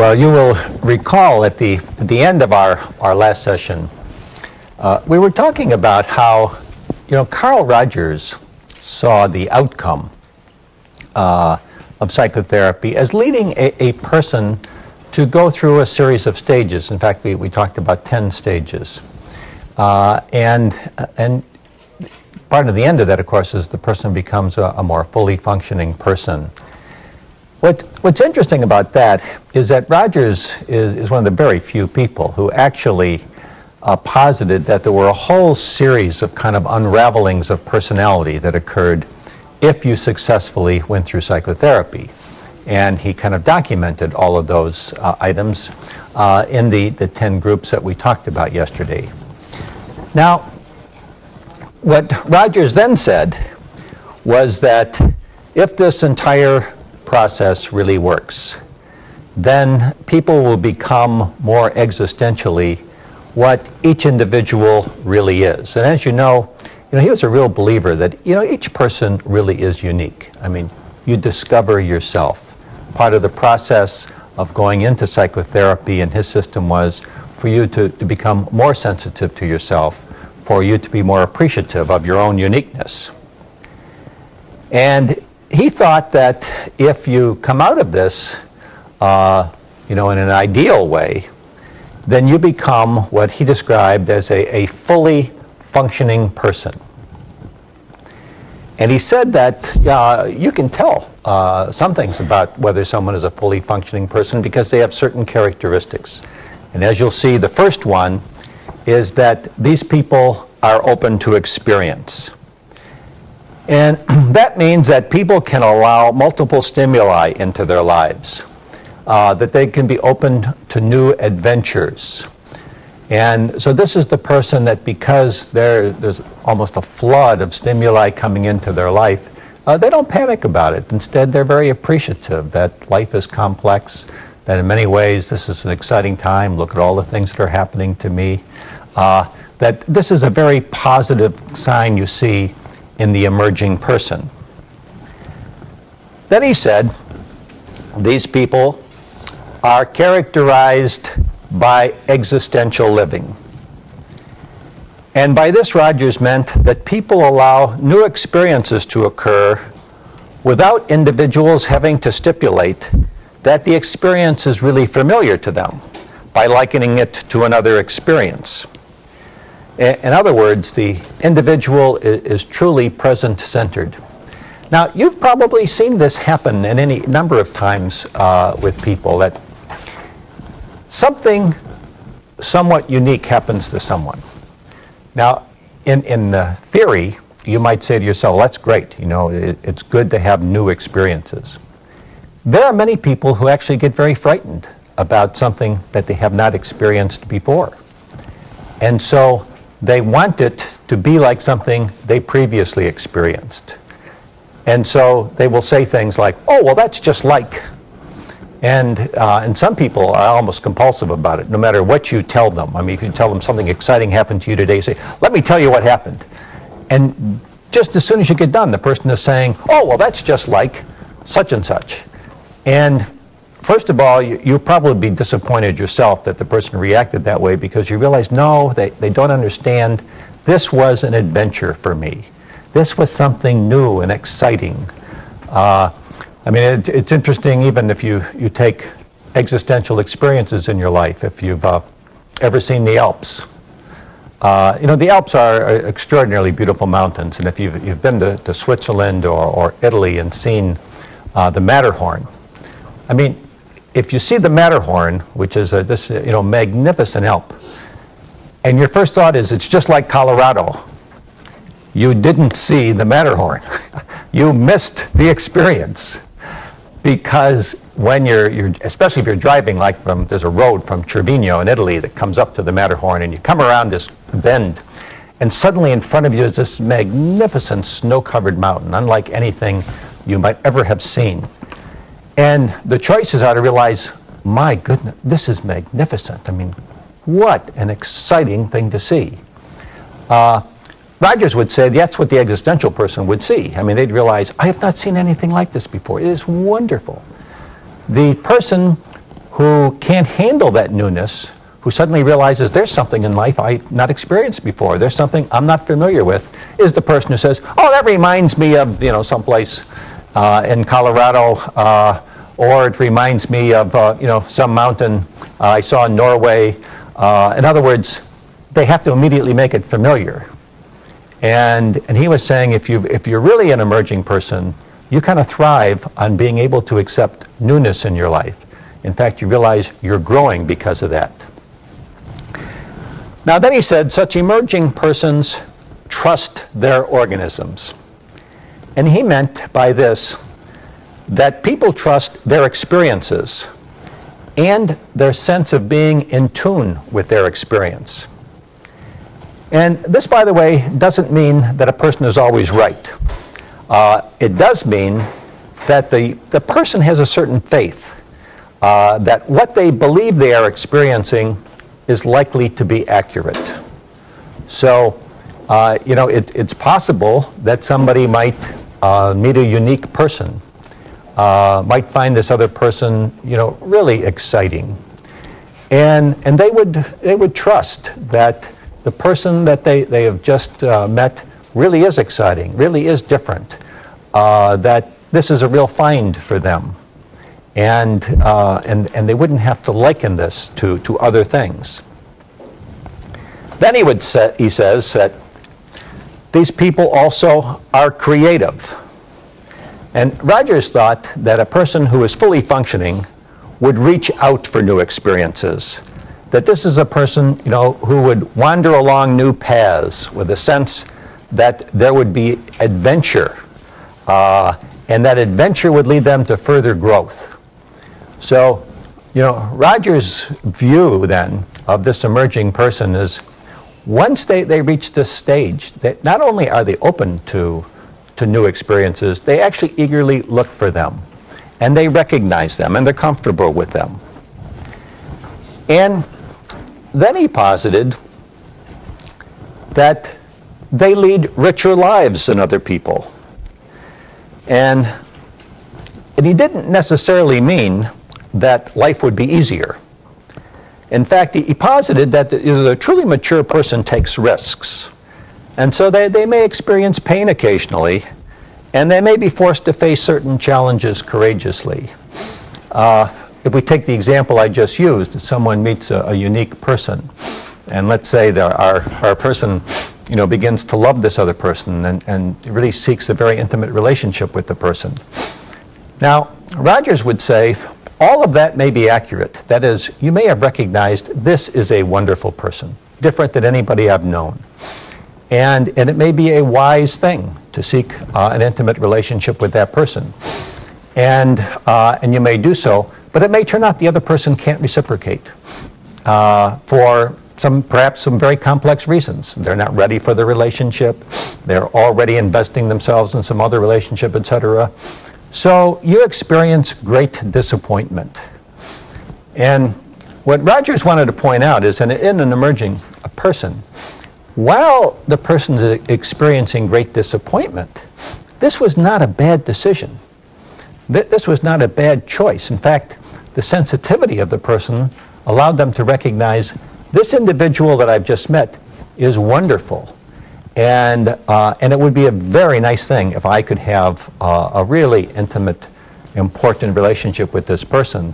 Well, you will recall at the end of our last session, we were talking about how, Carl Rogers saw the outcome of psychotherapy as leading a person to go through a series of stages. In fact, we talked about 10 stages. And part of the end of that, of course, is the person becomes a more fully functioning person. What's interesting about that is that Rogers is one of the very few people who actually posited that there were a whole series of kind of unravelings of personality that occurred if you successfully went through psychotherapy. And he kind of documented all of those items in the 10 groups that we talked about yesterday. Now, what Rogers then said was that if this entire process really works, then people will become more existentially what each individual really is. And as you know, he was a real believer that, each person really is unique. I mean, you discover yourself. Part of the process of going into psychotherapy in his system was for you to become more sensitive to yourself, for you to be more appreciative of your own uniqueness. And he thought that if you come out of this, in an ideal way, then you become what he described as a fully functioning person. And he said that you can tell some things about whether someone is a fully functioning person because they have certain characteristics. And as you'll see, the first one is that these people are open to experience. And that means that people can allow multiple stimuli into their lives, that they can be open to new adventures. And so this is the person that because there's almost a flood of stimuli coming into their life, they don't panic about it. Instead, they're very appreciative that life is complex, that in many ways this is an exciting time. Look at all the things that are happening to me. That this is a very positive sign you see in the emerging person. Then he said, these people are characterized by existential living. And by this, Rogers meant that people allow new experiences to occur without individuals having to stipulate that the experience is really familiar to them by likening it to another experience. In other words, the individual is truly present-centered. Now, you've probably seen this happen in any number of times with people, that something somewhat unique happens to someone. Now, in theory, you might say to yourself, that's great, it's good to have new experiences. There are many people who actually get very frightened about something that they have not experienced before. And so they want it to be like something they previously experienced. And so they will say things like, oh, well, that's just like. And some people are almost compulsive about it, no matter what you tell them. I mean, if you tell them something exciting happened to you today, you say, let me tell you what happened. And just as soon as you get done, the person is saying, oh, well, that's just like such and such. And first of all, you'll probably be disappointed yourself that the person reacted that way because you realize, no, they don't understand. This was an adventure for me. This was something new and exciting. I mean, it's interesting even if you take existential experiences in your life. If you've ever seen the Alps. The Alps are extraordinarily beautiful mountains. And if you've been to Switzerland or Italy and seen the Matterhorn, I mean, if you see the Matterhorn, which is this magnificent Alp, and your first thought is it's just like Colorado, you didn't see the Matterhorn. You missed the experience, because when especially if you're driving, like there's a road from Cervino in Italy that comes up to the Matterhorn, and you come around this bend, and suddenly in front of you is this magnificent snow-covered mountain, unlike anything you might ever have seen. And the choices are to realize, my goodness, this is magnificent. I mean, what an exciting thing to see. Rogers would say that's what the existential person would see. I mean, they'd realize, I have not seen anything like this before. It is wonderful. The person who can't handle that newness, who suddenly realizes there's something in life I've not experienced before, there's something I'm not familiar with, is the person who says, oh, that reminds me of, someplace in Colorado, or it reminds me of, some mountain I saw in Norway. In other words, they have to immediately make it familiar. And he was saying, if you're really an emerging person, you kind of thrive on being able to accept newness in your life. In fact, you realize you're growing because of that. Now then he said, such emerging persons trust their organisms. And he meant by this that people trust their experiences and their sense of being in tune with their experience. And this, by the way, doesn't mean that a person is always right. It does mean that the person has a certain faith that what they believe they are experiencing is likely to be accurate. So, it's possible that somebody might meet a unique person, might find this other person, really exciting, and they would trust that the person that they have just met really is exciting, really is different, that this is a real find for them. And they wouldn't have to liken this to other things. Then he says that these people also are creative. And Rogers thought that a person who is fully functioning would reach out for new experiences. That this is a person, who would wander along new paths with a sense that there would be adventure, and that adventure would lead them to further growth. So, Rogers' view then of this emerging person is once they reach this stage, that not only are they open to new experiences, they actually eagerly look for them, and they recognize them, and they're comfortable with them. And then he posited that they lead richer lives than other people. And he didn't necessarily mean that life would be easier. In fact, he posited that the truly mature person takes risks. And so they may experience pain occasionally, and they may be forced to face certain challenges courageously. If we take the example I just used, someone meets a unique person, and let's say our person begins to love this other person and really seeks a very intimate relationship with the person. Now, Rogers would say, all of that may be accurate. That is, you may have recognized this is a wonderful person, different than anybody I've known. And it may be a wise thing to seek an intimate relationship with that person. And you may do so, but it may turn out the other person can't reciprocate for perhaps some very complex reasons. They're not ready for the relationship. They're already investing themselves in some other relationship, etc. So you experience great disappointment. And what Rogers wanted to point out is in an emerging person, while the person is experiencing great disappointment, this was not a bad decision. This was not a bad choice. In fact, the sensitivity of the person allowed them to recognize this individual that I've just met is wonderful. And it would be a very nice thing if I could have a really intimate, important relationship with this person.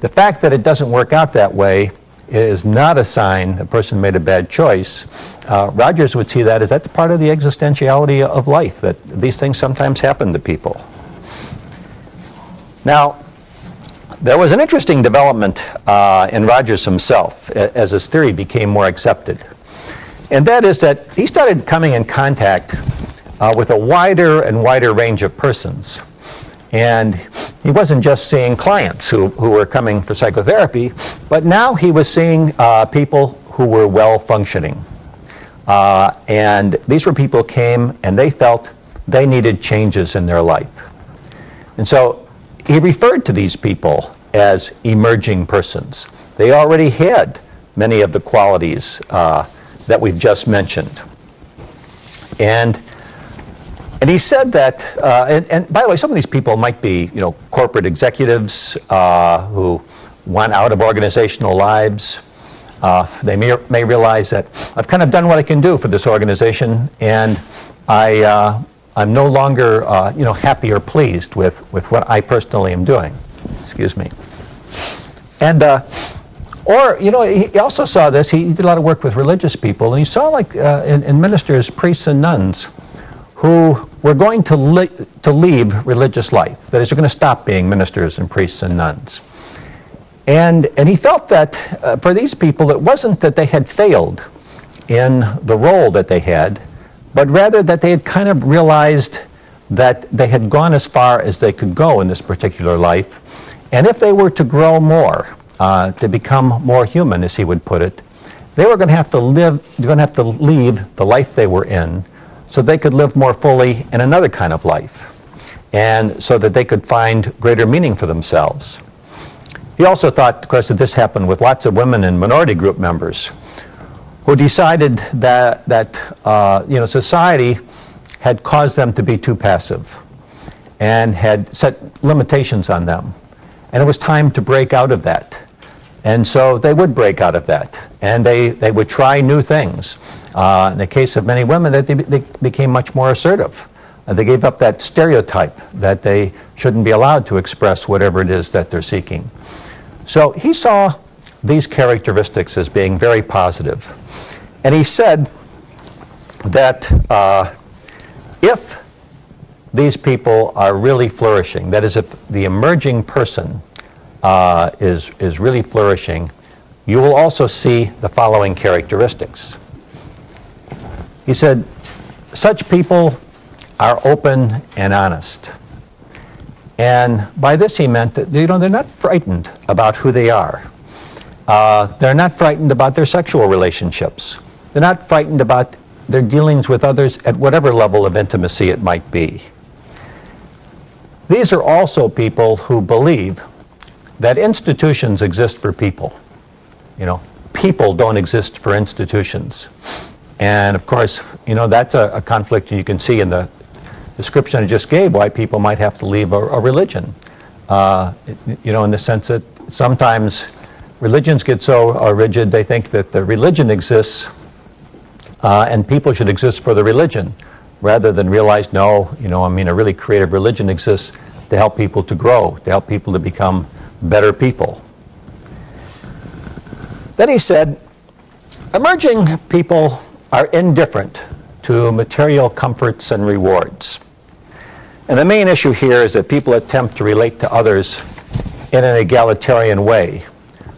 The fact that it doesn't work out that way is not a sign the person made a bad choice. Rogers would see that as that's part of the existentiality of life, that these things sometimes happen to people. Now, there was an interesting development in Rogers himself as his theory became more accepted. And that is that he started coming in contact with a wider and wider range of persons. And he wasn't just seeing clients who were coming for psychotherapy, but now he was seeing people who were well functioning. And these were people who came and they felt they needed changes in their life. And so he referred to these people as emerging persons. They already had many of the qualities that we've just mentioned. And he said that, and by the way, some of these people might be, corporate executives who want out of organizational lives. They may realize that I've kind of done what I can do for this organization, and I'm no longer happy or pleased with what I personally am doing. Excuse me. And or he also saw this. He did a lot of work with religious people, and he saw like in ministers, priests, and nuns who were going to leave religious life. That is, they're going to stop being ministers and priests and nuns. And he felt that for these people, it wasn't that they had failed in the role that they had, but rather that they had kind of realized that they had gone as far as they could go in this particular life. And if they were to grow more, to become more human, as he would put it, they were going to have to leave the life they were in so they could live more fully in another kind of life, and so that they could find greater meaning for themselves. He also thought, of course, that this happened with lots of women and minority group members who decided that society had caused them to be too passive and had set limitations on them. And it was time to break out of that. And so they would break out of that, and they would try new things. In the case of many women, they became much more assertive. They gave up that stereotype that they shouldn't be allowed to express whatever it is that they're seeking. So he saw these characteristics as being very positive. And he said that if these people are really flourishing, that is, if the emerging person is really flourishing, you will also see the following characteristics. He said, such people are open and honest. And by this he meant that they're not frightened about who they are. They're not frightened about their sexual relationships. They're not frightened about their dealings with others at whatever level of intimacy it might be. These are also people who believe that institutions exist for people. People don't exist for institutions. And of course, that's a conflict you can see in the description I just gave, why people might have to leave a religion. In the sense that sometimes religions get so rigid, they think that the religion exists and people should exist for the religion, rather than realize, no, a really creative religion exists to help people to grow, to help people to become better people. Then he said, emerging people are indifferent to material comforts and rewards. And the main issue here is that people attempt to relate to others in an egalitarian way,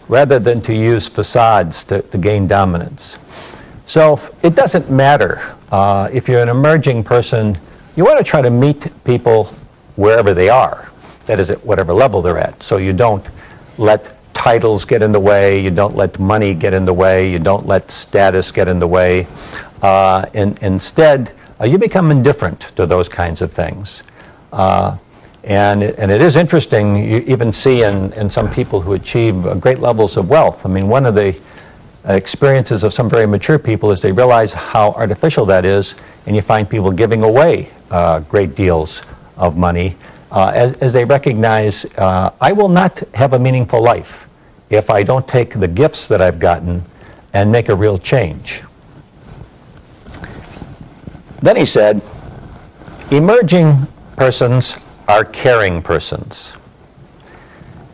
rather than to use facades to gain dominance. So it doesn't matter if you're an emerging person, you want to try to meet people wherever they are, that is, at whatever level they're at. So you don't let titles get in the way, you don't let money get in the way, you don't let status get in the way. Instead, you become indifferent to those kinds of things. And it is interesting, you even see in some people who achieve great levels of wealth. I mean, one of the experiences of some very mature people is they realize how artificial that is, and you find people giving away great deals of money as they recognize, I will not have a meaningful life if I don't take the gifts that I've gotten and make a real change. Then he said, emerging persons are caring persons.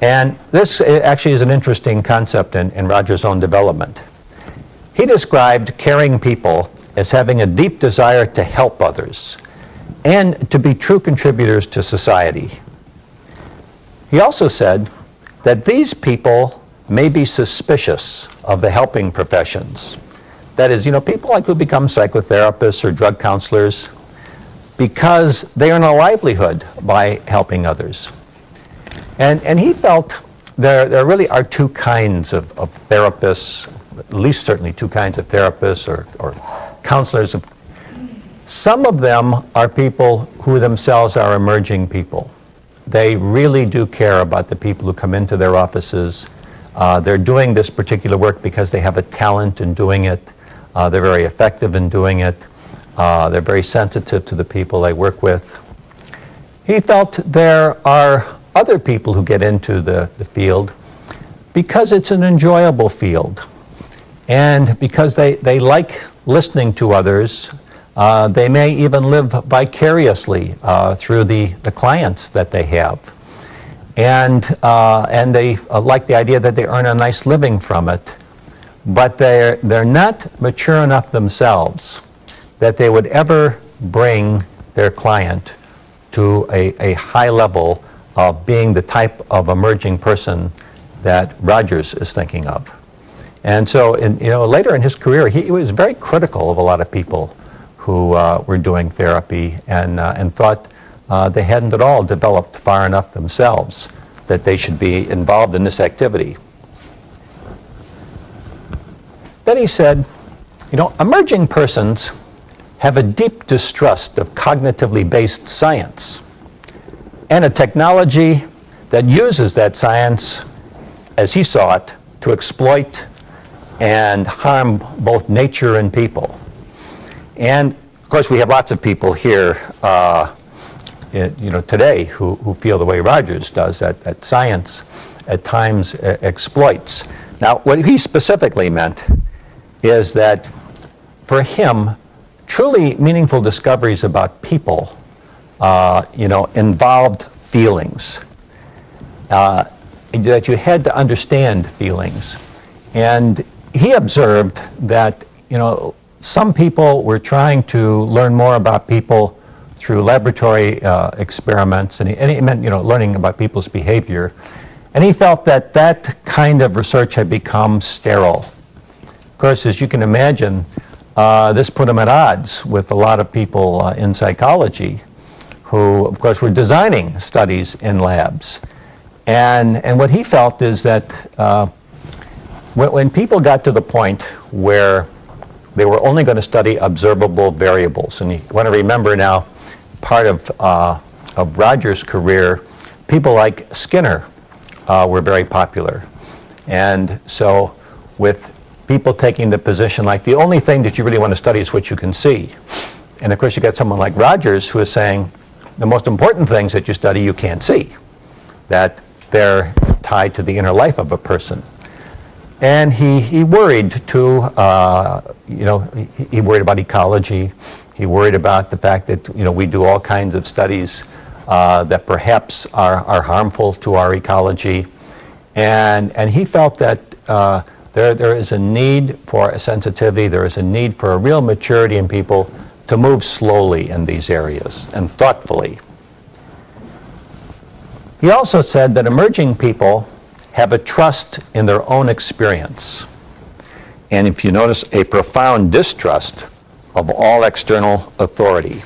And this actually is an interesting concept in Roger's own development. He described caring people as having a deep desire to help others and to be true contributors to society. He also said that these people may be suspicious of the helping professions. That is, people like who become psychotherapists or drug counselors because they earn a livelihood by helping others. And he felt there really are two kinds of therapists, at least certainly two kinds of therapists or counselors. Some of them are people who themselves are emerging people. They really do care about the people who come into their offices. They're doing this particular work because they have a talent in doing it. They're very effective in doing it. They're very sensitive to the people they work with. He felt there are other people who get into the field because it's an enjoyable field. And because they like listening to others, they may even live vicariously through the clients that they have. And they like the idea that they earn a nice living from it. But they're not mature enough themselves that they would ever bring their client to a high level of being the type of emerging person that Rogers is thinking of. And so, later in his career, he was very critical of a lot of people who were doing therapy and thought they hadn't at all developed far enough themselves that they should be involved in this activity. Then he said, emerging persons have a deep distrust of cognitively based science and a technology that uses that science, as he saw it, to exploit and harm both nature and people. And of course, we have lots of people here, today who feel the way Rogers does, that science at times exploits. Now, what he specifically meant is that for him, truly meaningful discoveries about people, involved feelings. That you had to understand feelings. And he observed that, some people were trying to learn more about people through laboratory experiments, and he meant, learning about people's behavior. And he felt that that kind of research had become sterile. Of course, as you can imagine, this put him at odds with a lot of people in psychology who, of course, were designing studies in labs. And what he felt is that when people got to the point where they were only going to study observable variables, and you want to remember now, part of Rogers' career, people like Skinner were very popular. And so with people taking the position like the only thing that you really want to study is what you can see. And of course you got someone like Rogers who is saying the most important things that you study you can't see, that they're tied to the inner life of a person. And he worried too, he worried about ecology. He worried about the fact that we do all kinds of studies that perhaps are harmful to our ecology. And he felt that there is a need for a sensitivity, there is a need for a real maturity in people to move slowly in these areas and thoughtfully. He also said that emerging people have a trust in their own experience. And if you notice, a profound distrust of all external authority.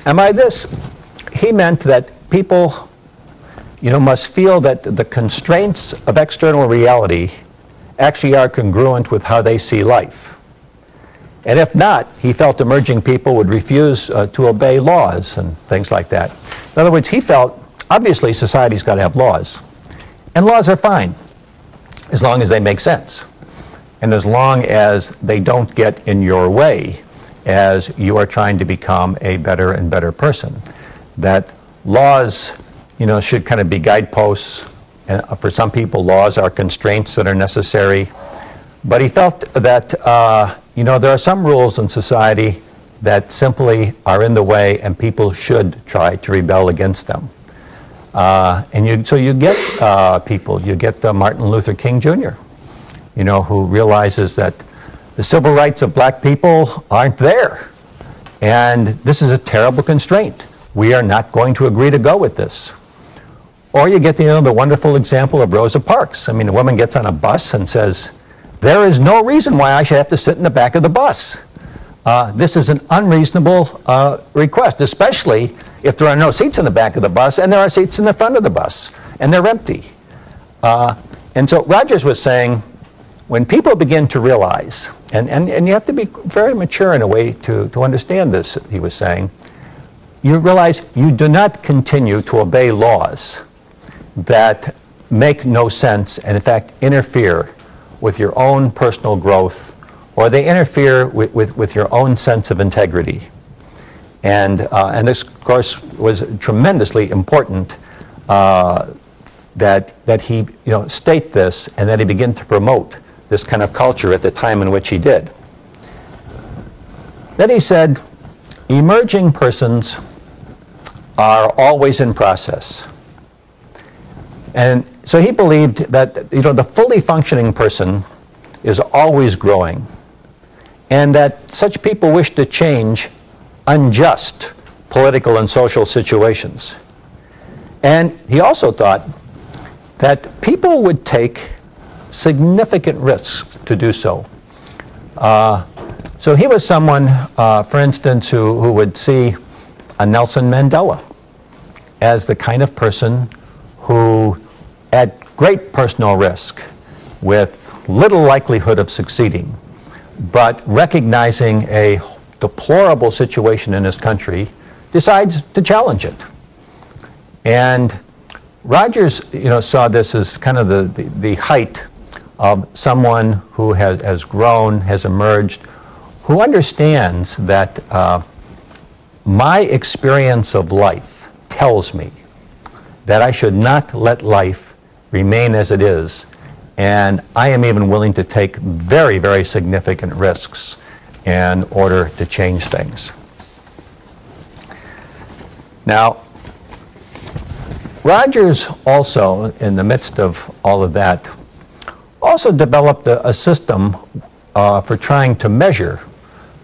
And by this, he meant that people, must feel that the constraints of external reality actually are congruent with how they see life. And if not, he felt emerging people would refuse to obey laws and things like that. In other words, he felt, obviously, society's got to have laws. And laws are fine, as long as they make sense. And as long as they don't get in your way as you are trying to become a better and better person. That laws, should kind of be guideposts. And for some people, laws are constraints that are necessary. But he felt that, there are some rules in society that simply are in the way and people should try to rebel against them. So you get people, you get Martin Luther King Jr., who realizes that the civil rights of black people aren't there. And this is a terrible constraint. We are not going to agree to go with this. Or you get the wonderful example of Rosa Parks. I mean, a woman gets on a bus and says, there is no reason why I should have to sit in the back of the bus. This is an unreasonable request, especially if there are no seats in the back of the bus and there are seats in the front of the bus and they're empty. And so Rogers was saying, when people begin to realize, and you have to be very mature in a way to understand this, he was saying, you realize you do not continue to obey laws that make no sense and in fact interfere with your own personal growth, or they interfere with your own sense of integrity. And this, of course, was tremendously important that he state this and that he begin to promote this kind of culture at the time in which he did. Then he said, emerging persons are always in process. And so he believed that the fully functioning person is always growing, and that such people wish to change unjust political and social situations. And he also thought that people would take significant risks to do so. So he was someone, for instance, who would see a Nelson Mandela as the kind of person who, at great personal risk, with little likelihood of succeeding, but recognizing a deplorable situation in his country, decides to challenge it. And Rogers, saw this as kind of the height of someone who has grown, has emerged, who understands that my experience of life tells me that I should not let life remain as it is, and I am even willing to take very, very significant risks in order to change things. Now, Rogers also, in the midst of all of that, also developed a system for trying to measure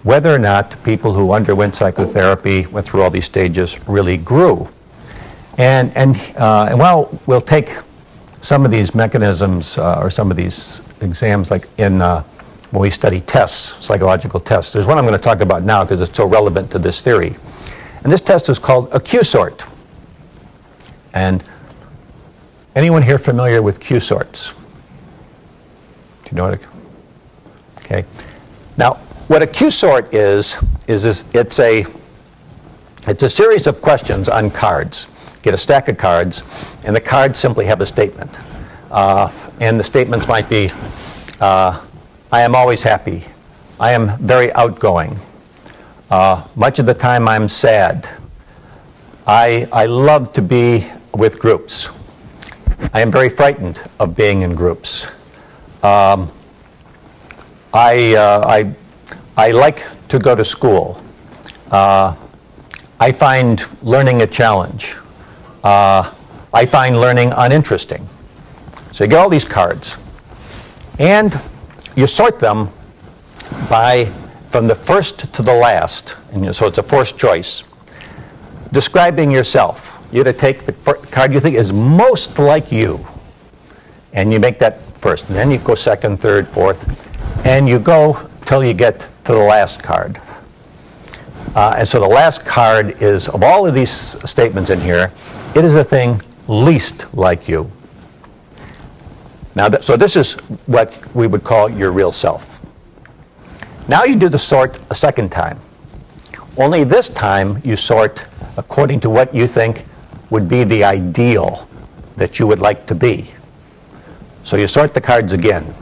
whether or not people who underwent psychotherapy, went through all these stages, really grew. And while we'll take some of these mechanisms or some of these exams, like in when we study tests, psychological tests, there's one I'm going to talk about now because it's so relevant to this theory. And this test is called a Q-sort. And anyone here familiar with Q-sorts? Do you know what okay. Now, what a Q-sort is it's a series of questions on cards. Get a stack of cards, and the cards simply have a statement. And the statements might be, I am always happy. I am very outgoing. Much of the time I'm sad. I love to be with groups. I am very frightened of being in groups. I like to go to school. I find learning a challenge. I find learning uninteresting. So you get all these cards, and you sort them from the first to the last, and so it's a forced choice. Describing yourself. You have to take the card you think is most like you, and you make that first, and then you go second, third, fourth, and you go till you get to the last card. And so the last card is, of all of these statements in here, it is the thing least like you. Now, so this is what we would call your real self. Now you do the sort a second time. Only this time you sort according to what you think would be the ideal that you would like to be. So you sort the cards again.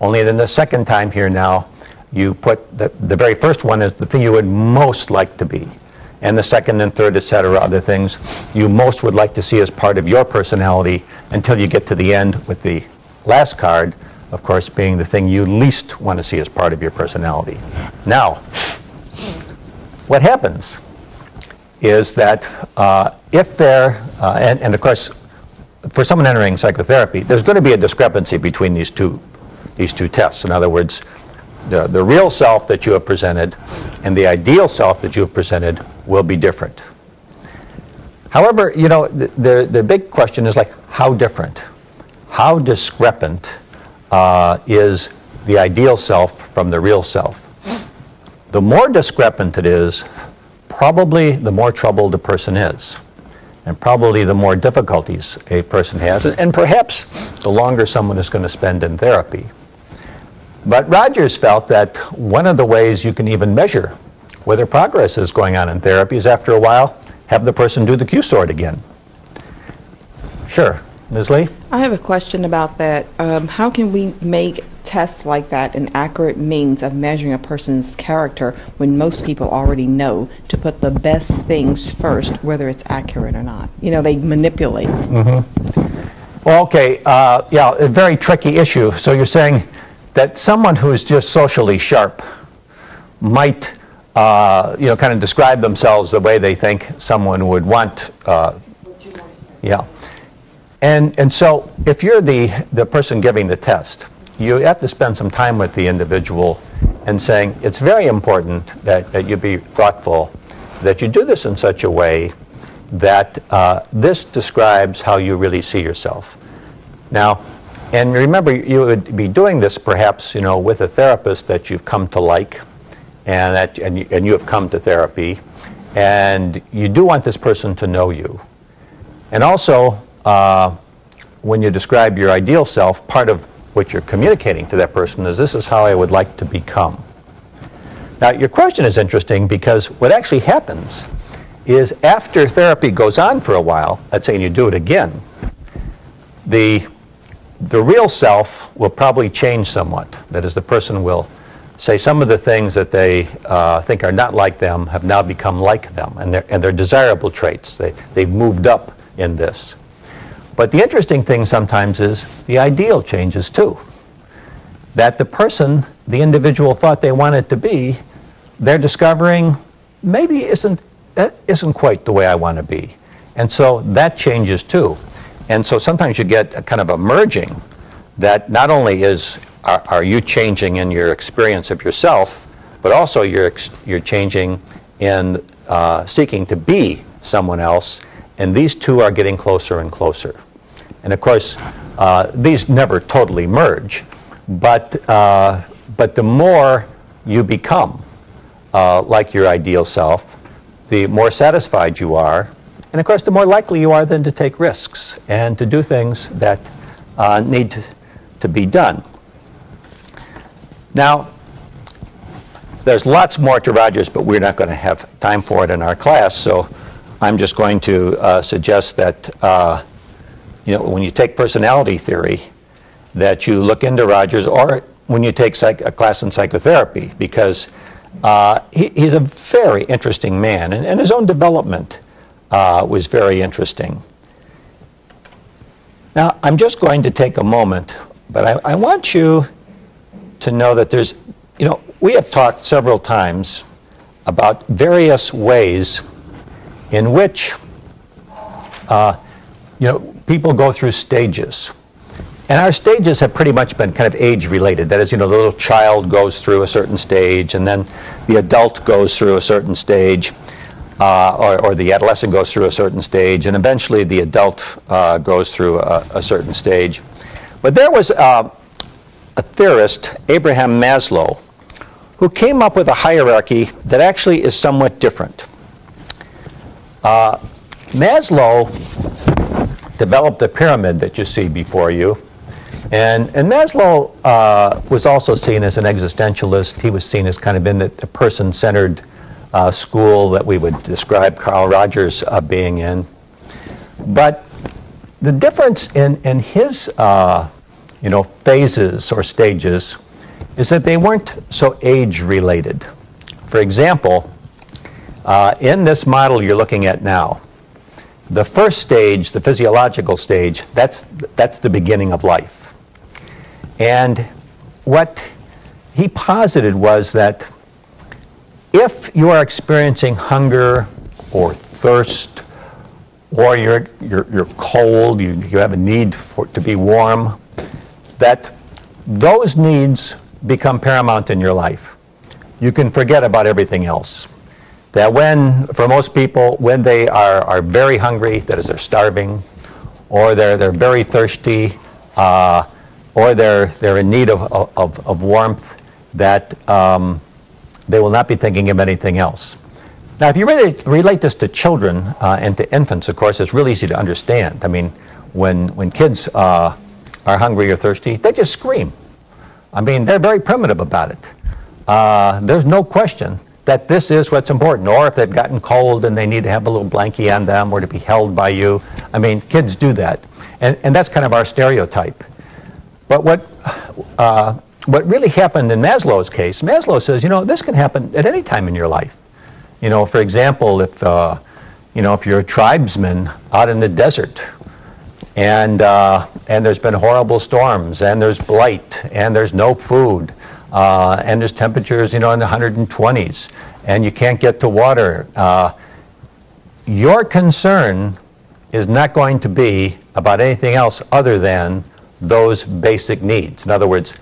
Only then the second time here now, you put the very first one is the thing you would most like to be. And the second and third, etc., other things you most would like to see as part of your personality until you get to the end with the last card, of course, being the thing you least want to see as part of your personality. Now, what happens is that if there, and of course, for someone entering psychotherapy, there's going to be a discrepancy between these two tests. In other words, the real self that you have presented and the ideal self that you have presented will be different. However, the big question is like, how different? How discrepant is the ideal self from the real self? The more discrepant it is, probably the more troubled a person is, and probably the more difficulties a person has, and perhaps the longer someone is going to spend in therapy. But Rogers felt that one of the ways you can even measure whether progress is going on in therapy is, after a while, have the person do the Q-sort again. Sure. Ms. Lee? I have a question about that. How can we make tests like that an accurate means of measuring a person's character when most people already know to put the best things first, whether it's accurate or not? They manipulate. Mm-hmm. Well, okay, yeah, a very tricky issue. So you're saying that someone who is just socially sharp might, kind of describe themselves the way they think someone would want. Yeah. And so if you're the person giving the test, you have to spend some time with the individual and saying, it's very important that you be thoughtful, that you do this in such a way that this describes how you really see yourself. Now, and remember, you would be doing this perhaps, with a therapist that you've come to like, and you have come to therapy, and you do want this person to know you. And also, when you describe your ideal self, part of what you're communicating to that person is, this is how I would like to become. Now, your question is interesting because what actually happens is after therapy goes on for a while, let's say you do it again, the real self will probably change somewhat. That is, the person will say some of the things that they think are not like them have now become like them, and they're desirable traits. They've moved up in this. But the interesting thing sometimes is the ideal changes too. That the person, the individual thought they wanted to be, they're discovering maybe that isn't quite the way I want to be. And so that changes too. And so sometimes you get a kind of a merging that not only are you changing in your experience of yourself, but also you're changing in seeking to be someone else, and these two are getting closer and closer. And of course, these never totally merge, but the more you become like your ideal self, the more satisfied you are, and of course, the more likely you are then to take risks and to do things that need to be done. Now, there's lots more to Rogers, but we're not going to have time for it in our class, so I'm just going to suggest that when you take personality theory, that you look into Rogers, or when you take a class in psychotherapy, because he's a very interesting man, and his own development was very interesting. Now, I'm just going to take a moment, but I want you to know that there's, we have talked several times about various ways in which, people go through stages. And our stages have pretty much been kind of age-related. That is, the little child goes through a certain stage, and then the adult goes through a certain stage, or the adolescent goes through a certain stage, and eventually the adult goes through a certain stage. But there was a theorist, Abraham Maslow, who came up with a hierarchy that actually is somewhat different. Maslow developed the pyramid that you see before you. And Maslow was also seen as an existentialist. He was seen as kind of in the person-centered school that we would describe Carl Rogers being in. But the difference in his phases or stages is that they weren't so age-related. For example, in this model you're looking at now, the first stage, the physiological stage, that's the beginning of life. And what he posited was that if you are experiencing hunger or thirst, or you're cold, you have a need to be warm, that those needs become paramount in your life. You can forget about everything else. That for most people, when they are very hungry, that is, they're starving, or they're very thirsty, or they're in need of warmth, that they will not be thinking of anything else. Now, if you really relate this to children and to infants, of course, it's really easy to understand. I mean, when kids are hungry or thirsty, they just scream. I mean, they're very primitive about it. There's no question that this is what's important. Or if they've gotten cold and they need to have a little blankie on them or to be held by you. I mean, kids do that. And that's kind of our stereotype. But what really happened in Maslow's case, Maslow says, this can happen at any time in your life. For example, if you're a tribesman out in the desert and there's been horrible storms, and there's blight, and there's no food, and there's temperatures, in the 120s, and you can't get to water. Your concern is not going to be about anything else other than those basic needs. In other words,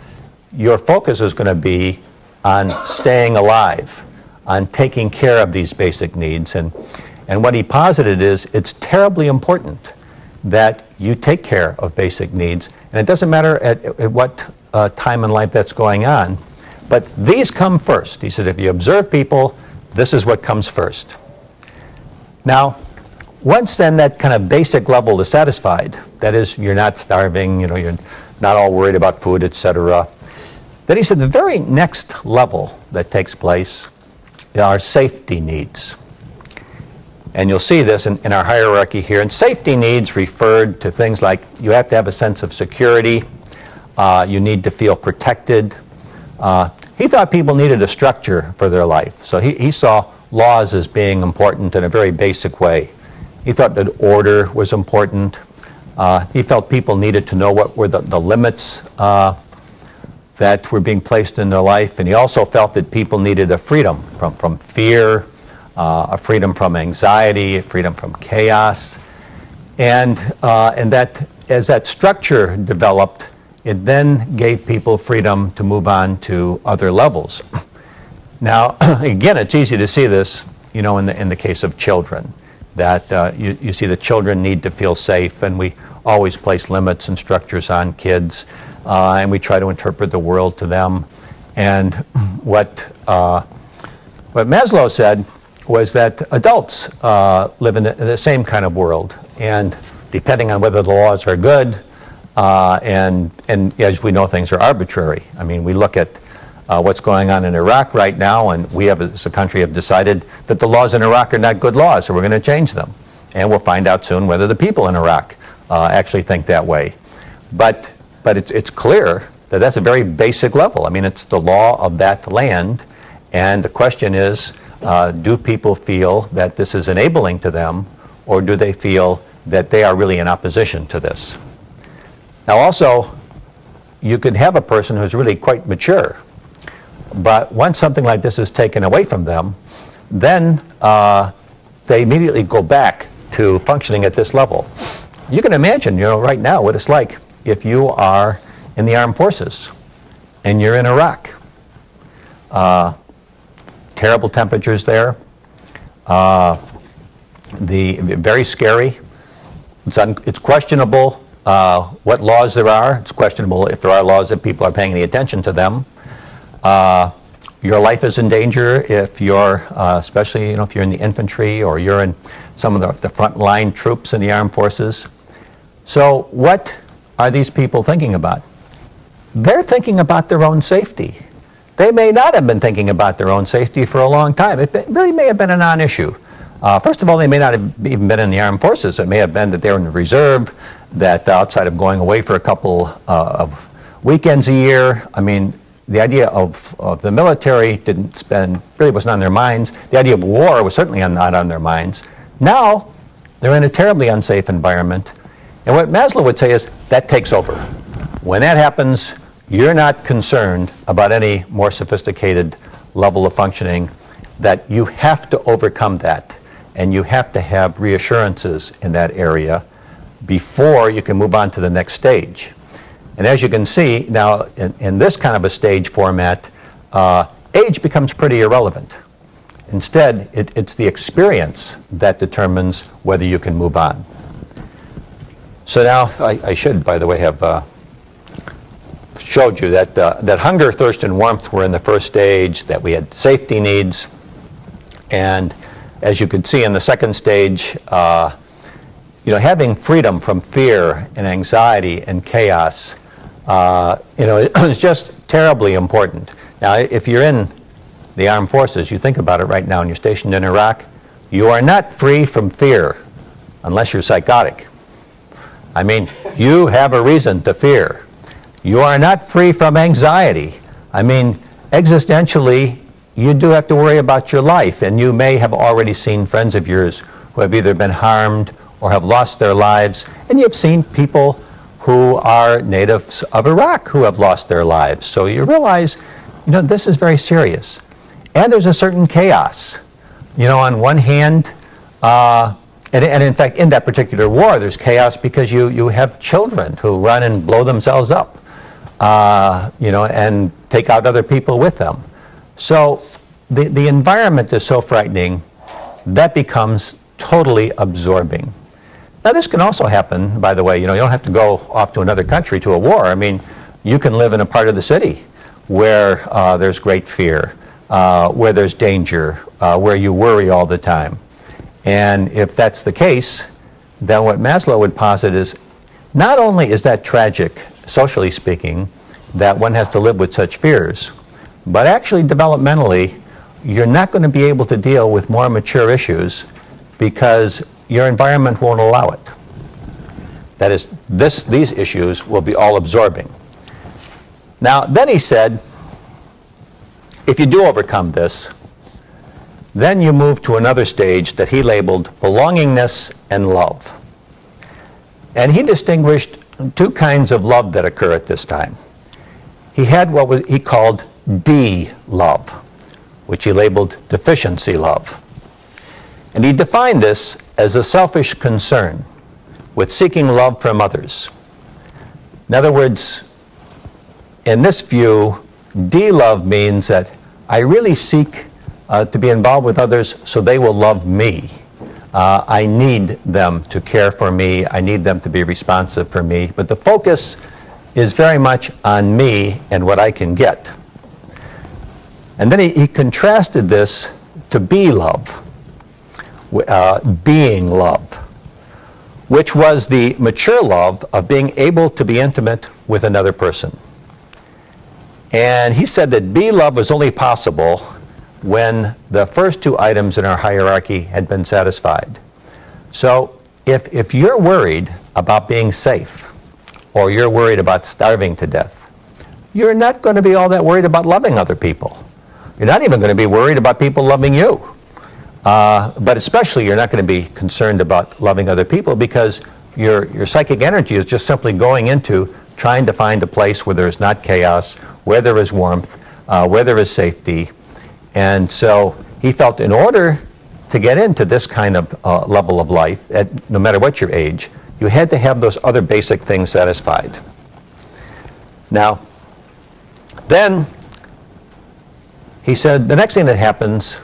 your focus is going to be on staying alive, on taking care of these basic needs. And what he posited is it's terribly important that you take care of basic needs. And it doesn't matter at what time in life that's going on, but these come first. He said if you observe people, this is what comes first. Now, once then that kind of basic level is satisfied, that is, you're not starving, you're not all worried about food, etc., then he said the very next level that takes place are safety needs. And you'll see this in our hierarchy here. And safety needs referred to things like you have to have a sense of security, you need to feel protected. He thought people needed a structure for their life. So he saw laws as being important in a very basic way. He thought that order was important. He felt people needed to know what were the limits that were being placed in their life. And he also felt that people needed a freedom from fear, a freedom from anxiety, a freedom from chaos. And that as that structure developed, it then gave people freedom to move on to other levels. Now, again, it's easy to see this, in the case of children, that you see the children need to feel safe, and we always place limits and structures on kids, and we try to interpret the world to them. And what Maslow said was that adults live in the same kind of world, and depending on whether the laws are good, and as we know, things are arbitrary. I mean, we look at what's going on in Iraq right now, and we as a country have decided that the laws in Iraq are not good laws, so we're going to change them. And we'll find out soon whether the people in Iraq actually think that way. But it's clear that that's a very basic level. I mean, it's the law of that land, and the question is, do people feel that this is enabling to them, or do they feel that they are really in opposition to this? Now also, you could have a person who's really quite mature, but once something like this is taken away from them, then they immediately go back to functioning at this level. You can imagine, right now what it's like if you are in the armed forces and you're in Iraq. Terrible temperatures there, very scary. It's questionable what laws there are. It's questionable if there are laws that people are paying any attention to them. Your life is in danger if you're, especially if you're in the infantry or you're in some of the frontline troops in the armed forces. So what are these people thinking about? They're thinking about their own safety. They may not have been thinking about their own safety for a long time. It really may have been a non-issue. First of all, they may not have even been in the armed forces. It may have been that they were in the reserve, that outside of going away for a couple of weekends a year, I mean, the idea of the military really wasn't on their minds. The idea of war was certainly not on their minds. Now, they're in a terribly unsafe environment. And what Maslow would say is that takes over. When that happens, you're not concerned about any more sophisticated level of functioning, that you have to overcome that, and you have to have reassurances in that area before you can move on to the next stage. And as you can see, now in this kind of a stage format, age becomes pretty irrelevant. Instead, it's the experience that determines whether you can move on. So now, I should, by the way, have showed you that hunger, thirst, and warmth were in the first stage, that we had safety needs. And as you could see in the second stage, having freedom from fear and anxiety and chaos, is just terribly important. Now, if you're in the armed forces, you think about it right now and you're stationed in Iraq, you are not free from fear unless you're psychotic. I mean, you have a reason to fear. You are not free from anxiety. I mean, existentially, you do have to worry about your life, and you may have already seen friends of yours who have either been harmed or have lost their lives. And you've seen people who are natives of Iraq who have lost their lives. So you realize, this is very serious. And there's a certain chaos. On one hand, and in fact, in that particular war, there's chaos because you have children who run and blow themselves up, and take out other people with them. So the environment is so frightening that becomes totally absorbing. Now, this can also happen, by the way. You don't have to go off to another country to a war. I mean, you can live in a part of the city where there's great fear, where there's danger, where you worry all the time. And if that's the case, then what Maslow would posit is, not only is that tragic, socially speaking, that one has to live with such fears, but actually developmentally, you're not going to be able to deal with more mature issues because your environment won't allow it. That is, these issues will be all absorbing. Now, then he said, if you do overcome this, then you move to another stage that he labeled belongingness and love. And he distinguished two kinds of love that occur at this time. He had what he called D-love, which he labeled deficiency love. And he defined this as a selfish concern with seeking love from others. In other words, in this view, D-love means that I really seek to be involved with others so they will love me. I need them to care for me. I need them to be responsive for me. But the focus is very much on me and what I can get. And then he contrasted this to be-love, being love, which was the mature love of being able to be intimate with another person. And he said that be-love was only possible when the first two items in our hierarchy had been satisfied. So if you're worried about being safe, or you're worried about starving to death, you're not going to be all that worried about loving other people. You're not even going to be worried about people loving you. But especially you're not going to be concerned about loving other people because your psychic energy is just simply going into trying to find a place where there's not chaos, where there is warmth, where there is safety. And so he felt in order to get into this kind of level of life, no matter what your age, you had to have those other basic things satisfied. Now, then he said the next thing that happens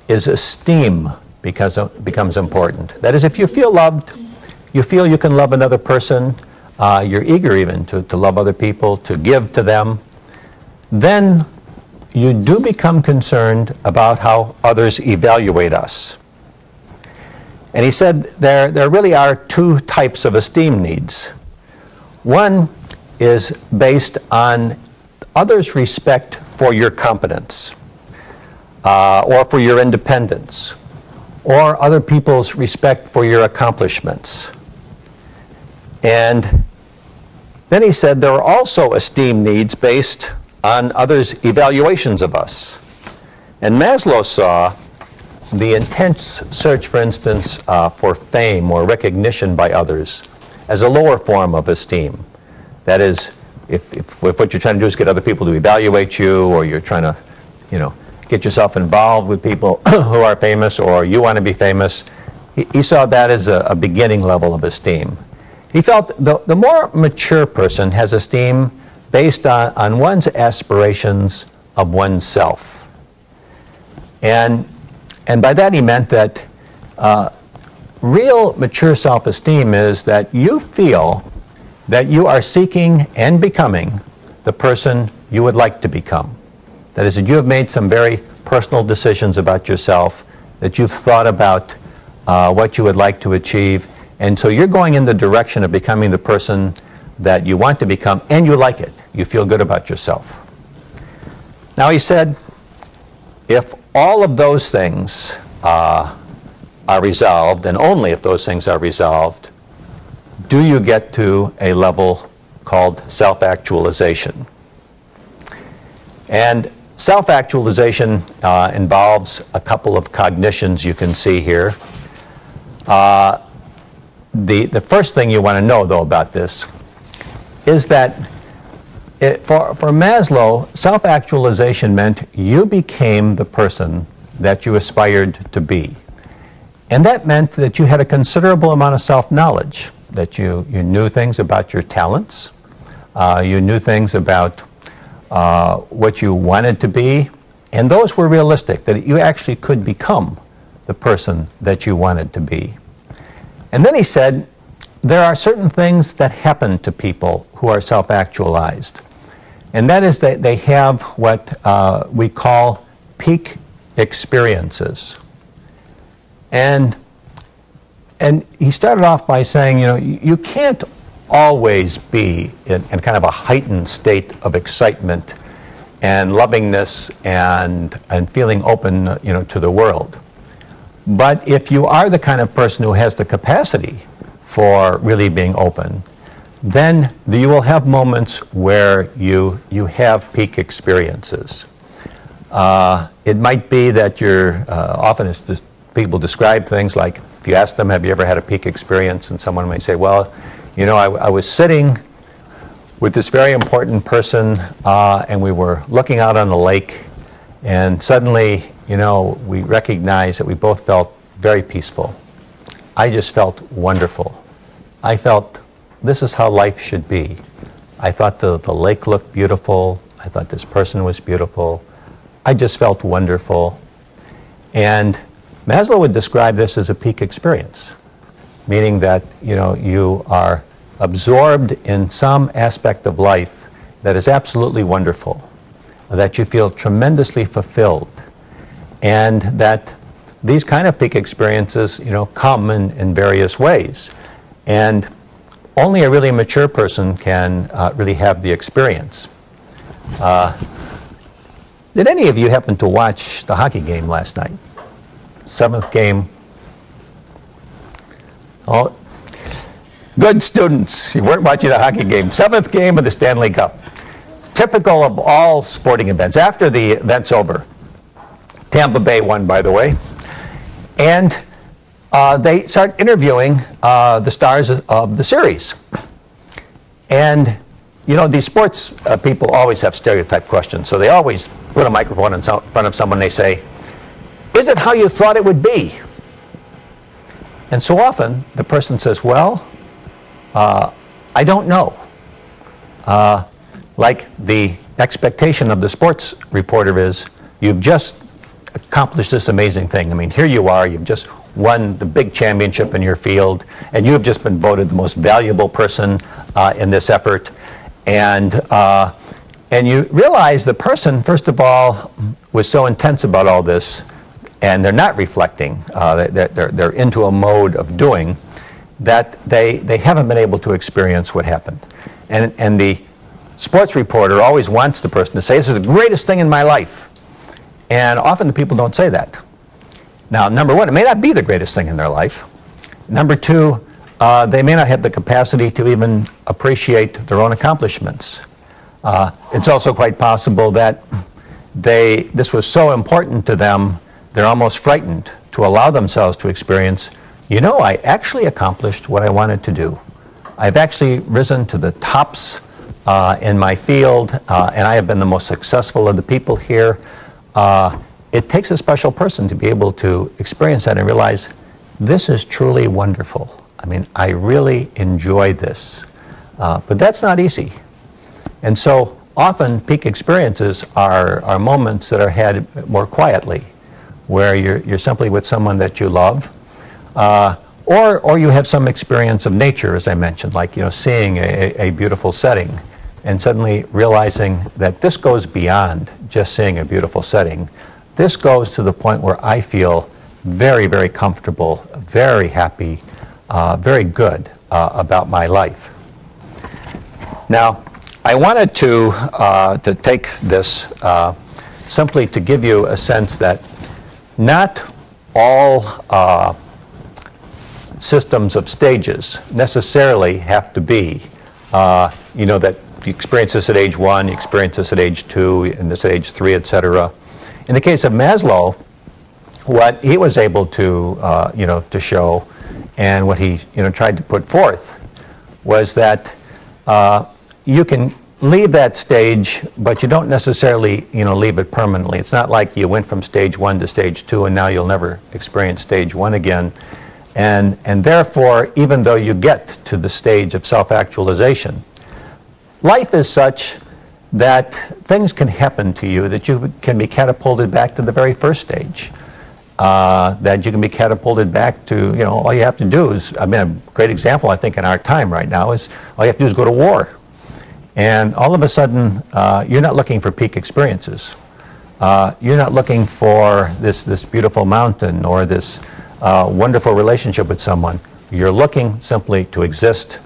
is esteem becomes important. That is, if you feel loved, you feel you can love another person, you're eager even to love other people, to give to them, then you do become concerned about how others evaluate us. And he said there really are two types of esteem needs. One is based on others' respect for your competence, or for your independence, or other people's respect for your accomplishments. And then he said there are also esteem needs based on others' evaluations of us. And Maslow saw the intense search, for instance, for fame or recognition by others as a lower form of esteem. That is, if what you're trying to do is get other people to evaluate you, or you're trying to, get yourself involved with people who are famous, or you want to be famous, he saw that as a beginning level of esteem. He felt the more mature person has esteem based on one's aspirations of oneself. And by that he meant that real mature self-esteem is that you feel that you are seeking and becoming the person you would like to become. That is, that you have made some very personal decisions about yourself, that you've thought about what you would like to achieve, and so you're going in the direction of becoming the person that you want to become, and you like it. You feel good about yourself. Now he said, if all of those things are resolved, and only if those things are resolved, do you get to a level called self-actualization. And self-actualization involves a couple of cognitions you can see here. the first thing you want to know, though, about this is that for Maslow, self-actualization meant you became the person that you aspired to be. And that meant that you had a considerable amount of self-knowledge, that you knew things about your talents, you knew things about what you wanted to be, and those were realistic, that you actually could become the person that you wanted to be. And then he said, there are certain things that happen to people who are self-actualized. And that is that they have what we call peak experiences. And he started off by saying, you know, you can't always be in kind of a heightened state of excitement and lovingness and feeling open, you know, to the world. But if you are the kind of person who has the capacity for really being open, then you will have moments where you have peak experiences. It might be that you're, often it's just people describe things like, if you ask them, have you ever had a peak experience? And someone may say, well, you know, I was sitting with this very important person and we were looking out on the lake, and suddenly, you know, we recognized that we both felt very peaceful. I just felt wonderful. I felt this is how life should be. I thought the lake looked beautiful. I thought this person was beautiful. I just felt wonderful. And Maslow would describe this as a peak experience, meaning that, you know, you are absorbed in some aspect of life that is absolutely wonderful, that you feel tremendously fulfilled, and that these kind of peak experiences, you know, come in various ways. And only a really mature person can really have the experience. Did any of you happen to watch the hockey game last night? 7th game. Oh, good students. You weren't watching the hockey game. 7th game of the Stanley Cup. Typical of all sporting events. After the event's over, Tampa Bay won, by the way, and they start interviewing the stars of the series. And, you know, these sports people always have stereotype questions, so they always put a microphone in front of someone. They say, is it how you thought it would be? And so often the person says, well, I don't know. Like the expectation of the sports reporter is, you've just accomplished this amazing thing. I mean, here you are, you've just won the big championship in your field, and you've just been voted the most valuable person in this effort. And you realize the person, first of all, was so intense about all this, and they're not reflecting. They're into a mode of doing that they haven't been able to experience what happened. And the sports reporter always wants the person to say, this is the greatest thing in my life. And often the people don't say that. Now, number one, it may not be the greatest thing in their life. Number two, they may not have the capacity to even appreciate their own accomplishments. It's also quite possible that this was so important to them, they're almost frightened to allow themselves to experience, you know, I actually accomplished what I wanted to do. I've actually risen to the tops in my field, and I have been the most successful of the people here. It takes a special person to be able to experience that and realize, this is truly wonderful. I mean, I really enjoy this. But that's not easy. And so often peak experiences are moments that are had more quietly, where you're simply with someone that you love, or you have some experience of nature, as I mentioned, like, you know, seeing a beautiful setting and suddenly realizing that this goes beyond just seeing a beautiful setting. This goes to the point where I feel very, very comfortable, very happy, very good about my life. Now, I wanted to take this simply to give you a sense that not all systems of stages necessarily have to be, you know, that you experience this at age 1, you experience this at age 2, and this at age 3, etc. In the case of Maslow, what he was able to, you know, to show And what he tried to put forth was that you can leave that stage, but you don't necessarily leave it permanently. It's not like you went from stage 1 to stage 2 and now you'll never experience stage 1 again. And therefore, even though you get to the stage of self-actualization, life is such that things can happen to you that you can be catapulted back to the very first stage. That you can be catapulted back to, all you have to do is, a great example I think in our time right now is all you have to do is go to war. And all of a sudden, you're not looking for peak experiences. You're not looking for this beautiful mountain or this wonderful relationship with someone. You're looking simply to exist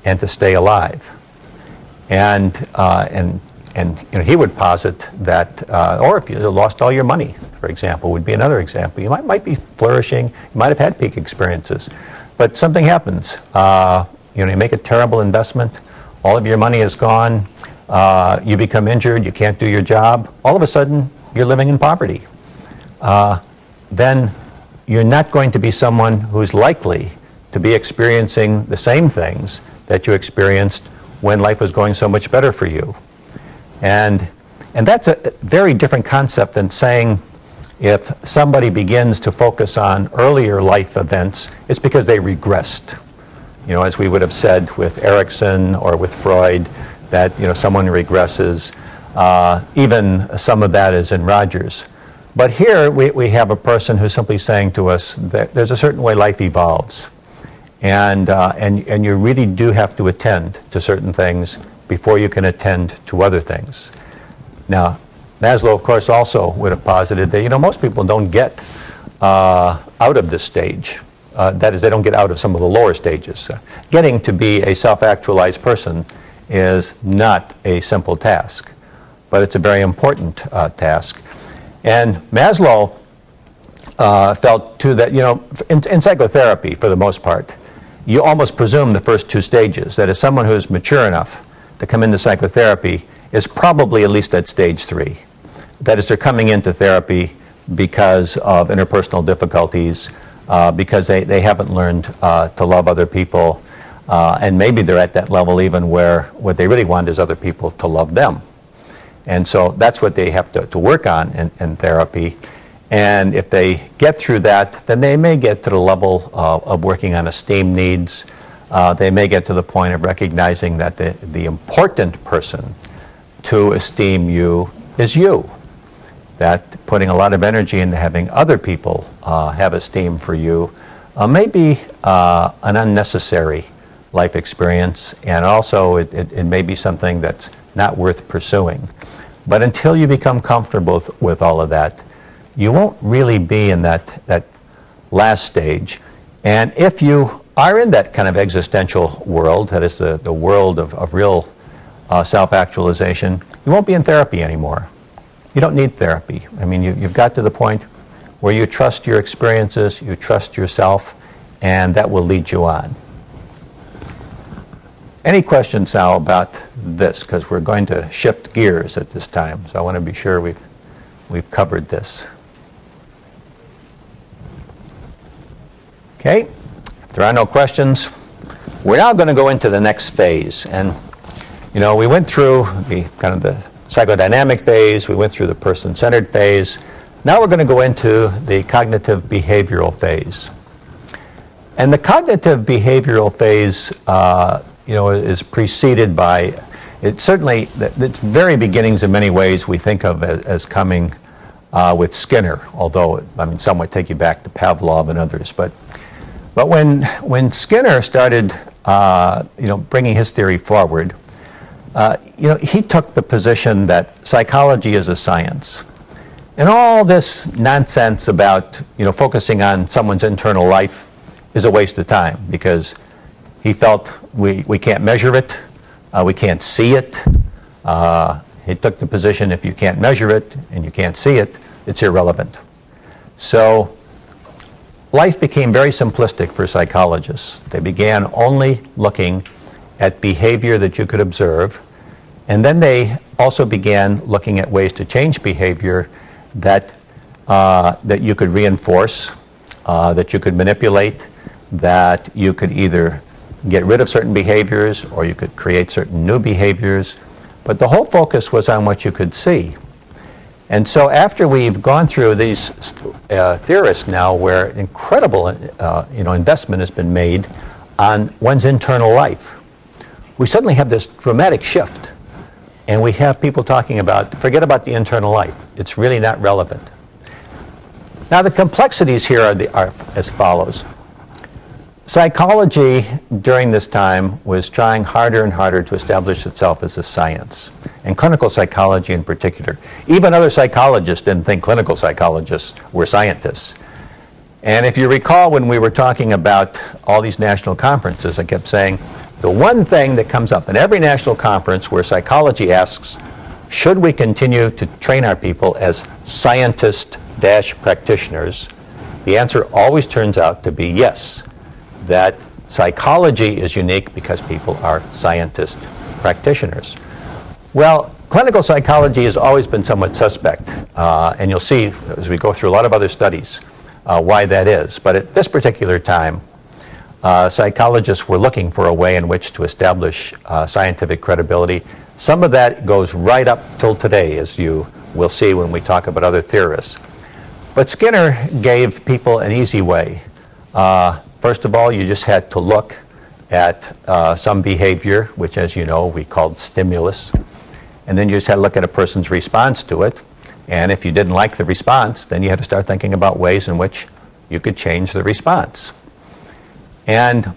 and to stay alive. And he would posit that, or if you lost all your money, for example, would be another example. You might be flourishing, you might have had peak experiences, but something happens. You make a terrible investment, all of your money is gone, you become injured, you can't do your job, all of a sudden you're living in poverty. Then you're not going to be someone who's likely to be experiencing the same things that you experienced when life was going so much better for you. And that's a very different concept than saying if somebody begins to focus on earlier life events, it's because they regressed. As we would have said with Erickson or with Freud, that someone regresses. Even some of that is in Rogers. But here we have a person who's simply saying to us that there's a certain way life evolves. And you really do have to attend to certain things before you can attend to other things. Now, Maslow, of course, also would have posited that, most people don't get out of this stage. That is, they don't get out of some of the lower stages. Getting to be a self-actualized person is not a simple task, but it's a very important task. And Maslow felt, too, that, in psychotherapy, for the most part, you almost presume the first 2 stages. That is, someone who's mature enough to come into psychotherapy is probably at least at stage 3. That is, they're coming into therapy because of interpersonal difficulties, because they haven't learned to love other people, and maybe they're at that level even where what they really want is other people to love them. And so that's what they have to work on in therapy. And if they get through that, then they may get to the level of working on esteem needs. They may get to the point of recognizing that the important person to esteem you is you. That putting a lot of energy into having other people have esteem for you may be an unnecessary life experience, and also it may be something that's not worth pursuing. But until you become comfortable with all of that, you won't really be in that last stage. And if you are in that kind of existential world, that is the world of real self-actualization, you won't be in therapy anymore. You don't need therapy. I mean, you've got to the point where you trust your experiences, you trust yourself, and that will lead you on. Any questions now about this? Because we're going to shift gears at this time, so I want to be sure we've covered this. Okay, if there are no questions, we're now going to go into the next phase. And, we went through the psychodynamic phase, we went through the person-centered phase. Now we're going to go into the cognitive behavioral phase. And the cognitive behavioral phase, is preceded by, its very beginnings in many ways we think of as coming with Skinner, although, some might take you back to Pavlov and others. But when Skinner started, bringing his theory forward, he took the position that psychology is a science. And all this nonsense about, focusing on someone's internal life is a waste of time, because he felt we can't measure it, we can't see it. He took the position if you can't measure it and you can't see it, it's irrelevant. So life became very simplistic for psychologists. They began only looking at behavior that you could observe, and then they also began looking at ways to change behavior that you could reinforce, that you could manipulate, that you could either get rid of certain behaviors or you could create certain new behaviors, but the whole focus was on what you could see. And so after we've gone through these theorists now where incredible investment has been made on one's internal life, we suddenly have this dramatic shift. And we have people talking about, forget about the internal life. It's really not relevant. Now the complexities here are as follows. Psychology during this time was trying harder and harder to establish itself as a science, and clinical psychology in particular. Even other psychologists didn't think clinical psychologists were scientists. And if you recall when we were talking about all these national conferences, I kept saying, the one thing that comes up in every national conference where psychology asks, should we continue to train our people as scientist-practitioners, the answer always turns out to be yes, that psychology is unique because people are scientist practitioners. Well, clinical psychology has always been somewhat suspect, and you'll see as we go through a lot of other studies why that is. But at this particular time, psychologists were looking for a way in which to establish scientific credibility. Some of that goes right up till today, as you will see when we talk about other theorists. But Skinner gave people an easy way. First of all, you just had to look at some behavior, which, as you know, we called stimulus. And then you just had to look at a person's response to it. And if you didn't like the response, then you had to start thinking about ways in which you could change the response. And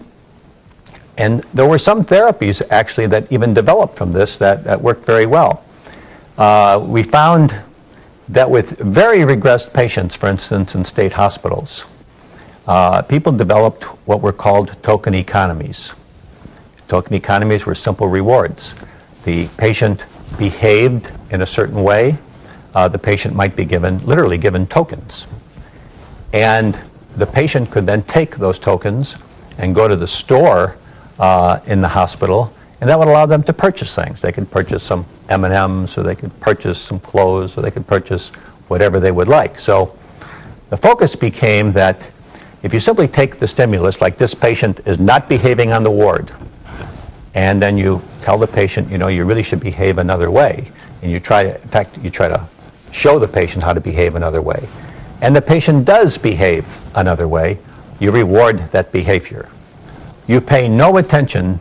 there were some therapies, actually, that even developed from this that worked very well. We found that with very regressed patients, for instance, in state hospitals, people developed what were called token economies. Token economies were simple rewards. The patient behaved in a certain way. The patient might be literally given tokens. And the patient could then take those tokens and go to the store in the hospital, and that would allow them to purchase things. They could purchase some M&Ms, or they could purchase some clothes, or they could purchase whatever they would like. So the focus became that if you simply take the stimulus, like this patient is not behaving on the ward, and then you tell the patient, you really should behave another way, and you try to show the patient how to behave another way, and the patient does behave another way, you reward that behavior. You pay no attention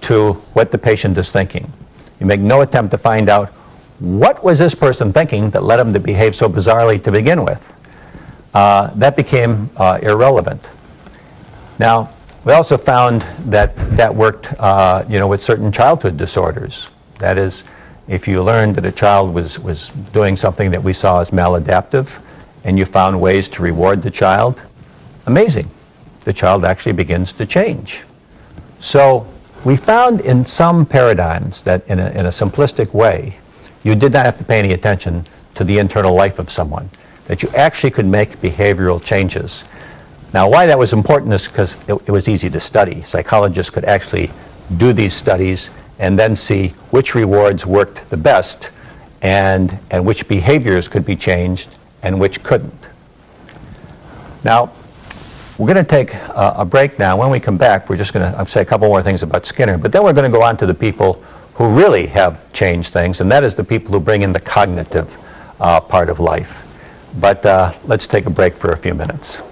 to what the patient is thinking. You make no attempt to find out what was this person thinking that led him to behave so bizarrely to begin with. That became irrelevant. Now, we also found that worked with certain childhood disorders. That is, if you learned that a child was doing something that we saw as maladaptive, and you found ways to reward the child, amazing. The child actually begins to change. So we found in some paradigms that in a simplistic way, you did not have to pay any attention to the internal life of someone, that you actually could make behavioral changes. Now, why that was important is because it was easy to study. Psychologists could actually do these studies and then see which rewards worked the best and which behaviors could be changed and which couldn't. Now, we're going to take a break now. When we come back, we're just going to say a couple more things about Skinner, but then we're going to go on to the people who really have changed things, and that is the people who bring in the cognitive part of life. But let's take a break for a few minutes.